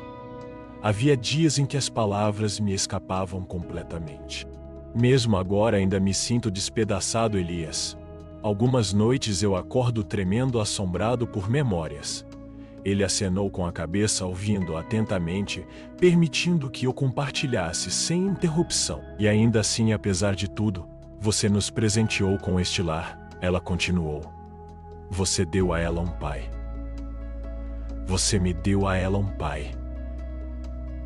Havia dias em que as palavras me escapavam completamente. Mesmo agora ainda me sinto despedaçado, Elias. Algumas noites eu acordo tremendo, assombrado por memórias. Ele acenou com a cabeça, ouvindo atentamente, permitindo que eu compartilhasse sem interrupção. E ainda assim, apesar de tudo, você nos presenteou com este lar, ela continuou. Você deu a ela um pai. Você me deu a ela um pai.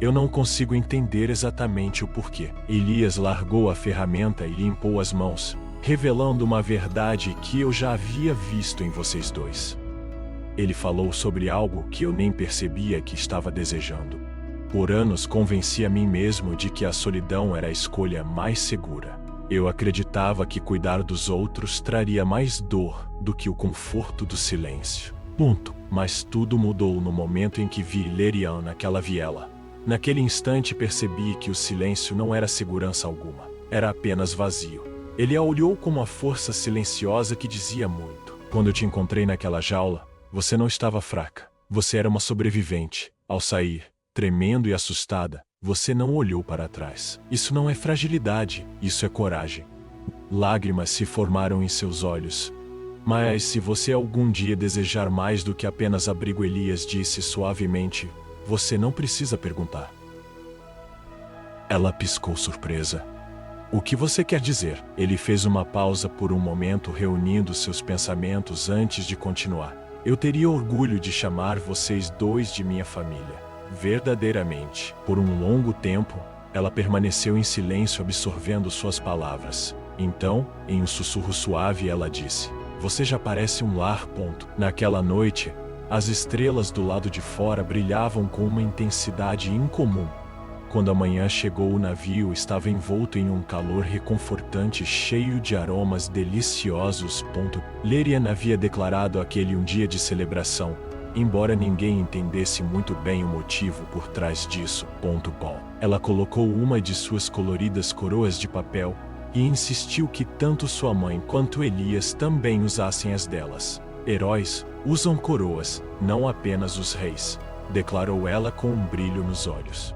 Eu não consigo entender exatamente o porquê. Elias largou a ferramenta e limpou as mãos, revelando uma verdade que eu já havia visto em vocês dois. Ele falou sobre algo que eu nem percebia que estava desejando. Por anos convenci a mim mesmo de que a solidão era a escolha mais segura. Eu acreditava que cuidar dos outros traria mais dor do que o conforto do silêncio. Mas tudo mudou no momento em que vi Lerian naquela viela. Naquele instante percebi que o silêncio não era segurança alguma. Era apenas vazio. Ele a olhou com uma força silenciosa que dizia muito. Quando eu te encontrei naquela jaula, você não estava fraca. Você era uma sobrevivente. Ao sair, tremendo e assustada, você não olhou para trás. Isso não é fragilidade, isso é coragem. Lágrimas se formaram em seus olhos. Mas se você algum dia desejar mais do que apenas abrigo, Elias disse suavemente, você não precisa perguntar. Ela piscou surpresa. O que você quer dizer? Ele fez uma pausa por um momento, reunindo seus pensamentos antes de continuar. Eu teria orgulho de chamar vocês dois de minha família. Verdadeiramente. Por um longo tempo, ela permaneceu em silêncio, absorvendo suas palavras. Então, em um sussurro suave, ela disse, você já parece um lar. Naquela noite, as estrelas do lado de fora brilhavam com uma intensidade incomum. Quando a manhã chegou, o navio estava envolto em um calor reconfortante, cheio de aromas deliciosos. Lerian havia declarado aquele um dia de celebração, embora ninguém entendesse muito bem o motivo por trás disso. Ela colocou uma de suas coloridas coroas de papel e insistiu que tanto sua mãe quanto Elias também usassem as delas. Heróis usam coroas, não apenas os reis, declarou ela com um brilho nos olhos.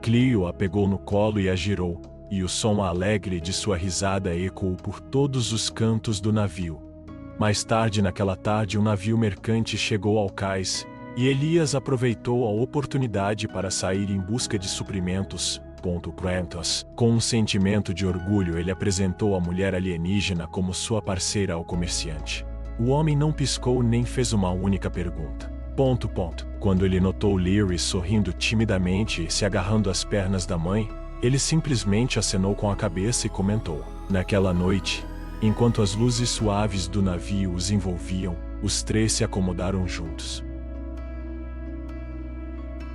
Cleo a pegou no colo e a girou, e o som alegre de sua risada ecoou por todos os cantos do navio. Mais tarde naquela tarde, um navio mercante chegou ao cais, e Elias aproveitou a oportunidade para sair em busca de suprimentos. Com um sentimento de orgulho, ele apresentou a mulher alienígena como sua parceira ao comerciante. O homem não piscou nem fez uma única pergunta. Quando ele notou Leary sorrindo timidamente e se agarrando às pernas da mãe, ele simplesmente acenou com a cabeça e comentou. Naquela noite, enquanto as luzes suaves do navio os envolviam, os três se acomodaram juntos.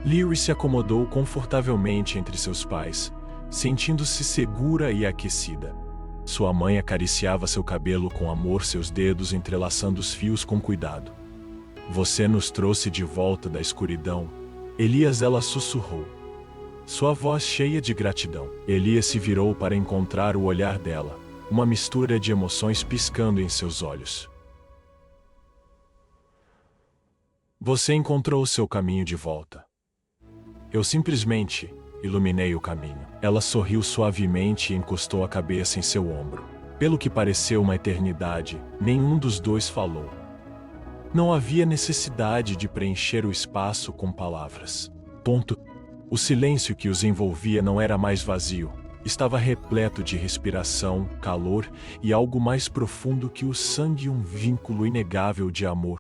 Leary se acomodou confortavelmente entre seus pais, sentindo-se segura e aquecida. Sua mãe acariciava seu cabelo com amor, seus dedos entrelaçando os fios com cuidado. Você nos trouxe de volta da escuridão, Elias, ela sussurrou. Sua voz cheia de gratidão. Elias se virou para encontrar o olhar dela, uma mistura de emoções piscando em seus olhos. Você encontrou seu caminho de volta. Eu simplesmente iluminei o caminho. Ela sorriu suavemente e encostou a cabeça em seu ombro. Pelo que pareceu uma eternidade, nenhum dos dois falou. Não havia necessidade de preencher o espaço com palavras. O silêncio que os envolvia não era mais vazio. Estava repleto de respiração, calor e algo mais profundo que o sangue, um vínculo inegável de amor.